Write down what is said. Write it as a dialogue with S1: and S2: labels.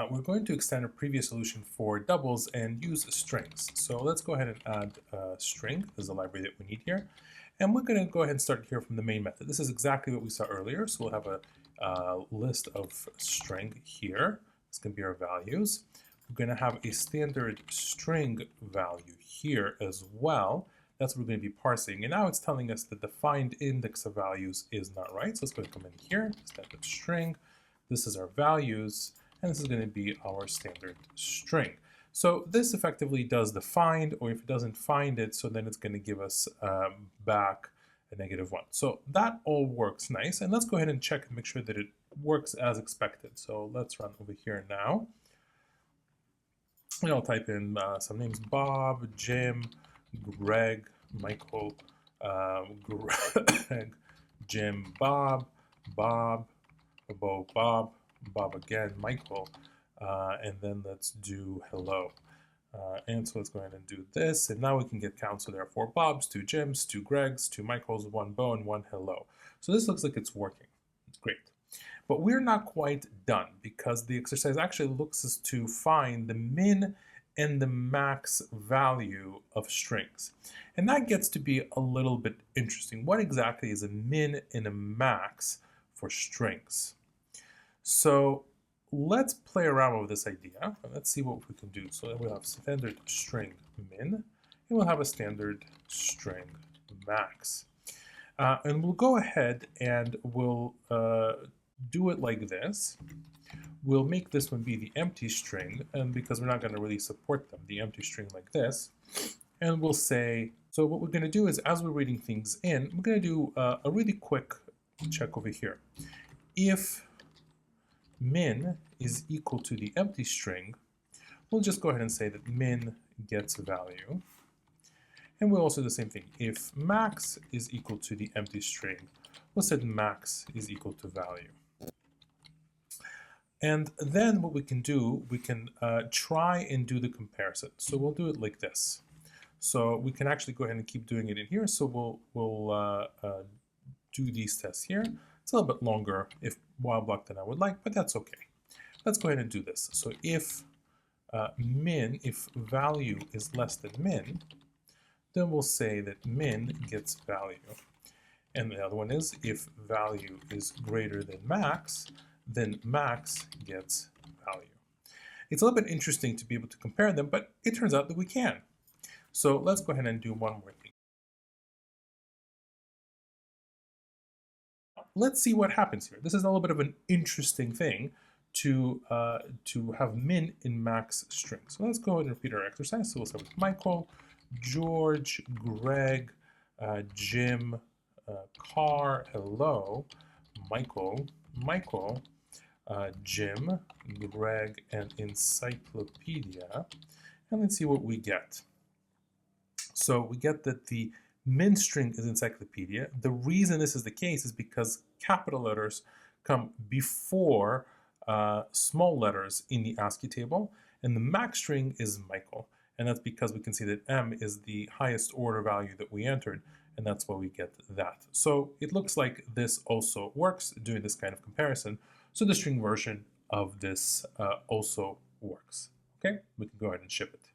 S1: we're going to extend a previous solution for doubles and use strings. So let's go ahead and add a string. This is the library that we need here. And we're going to go ahead and start here from the main method. This is exactly what we saw earlier. So we'll have a list of string here. It's going to be our values. We're going to have a standard string value here as well. That's what we're going to be parsing. And now it's telling us that the find index of values is not right. So let's go ahead and come in here, standard string. This is our values, and this is going to be our standard string. So this effectively does the find, or if it doesn't find it, so then it's going to give us back a -1. So that all works nice. And let's go ahead and check and make sure that it works as expected. So let's run over here now. And I'll type in some names: Bob, Jim, Greg, Michael, Greg, Jim, Bob, Bob, Bob again, Michael, and then let's do hello. And so let's go ahead and do this, and now we can get count. So there are 4 Bobs, 2 Jims, 2 Gregs, 2 Michaels, 1 Bo, and 1 hello. So this looks like it's working. It's great. But we're not quite done, because the exercise actually looks us to find the min and the max value of strings. And that gets to be a little bit interesting. What exactly is a min and a max for strings? So let's play around with this idea. Let's see what we can do. So we'll have standard string min, and we'll have a standard string max. And we'll go ahead and we'll do it like this. We'll make this one be the empty string, and because we're not going to really support them, the empty string like this. And we'll say, so what we're going to do is, as we're reading things in, we're going to do a really quick check over here. If min is equal to the empty string, we'll just go ahead and say that min gets value. And we'll also do the same thing. If max is equal to the empty string, we'll say max is equal to value. And then what we can do, we can try and do the comparison. So we'll do it like this. So we can actually go ahead and keep doing it in here. So we'll do these tests here. It's a little bit longer while block than I would like, but that's okay. Let's go ahead and do this. So if if value is less than min, then we'll say that min gets value. And the other one is, if value is greater than max, then max gets value. It's a little bit interesting to be able to compare them, but it turns out that we can. So let's go ahead and do one more thing. Let's see what happens here. This is a little bit of an interesting thing to have min in max strings. So let's go ahead and repeat our exercise. So we'll start with Michael, George, Greg, Jim, car, hello, Michael, Jim, Greg, and encyclopedia. And let's see what we get. So we get that the min string is encyclopedia. The reason this is the case is because capital letters come before small letters in the ASCII table, and the max string is Michael. And that's because we can see that M is the highest order value that we entered, and that's why we get that. So it looks like this also works, doing this kind of comparison. So the string version of this also works. Okay, we can go ahead and ship it.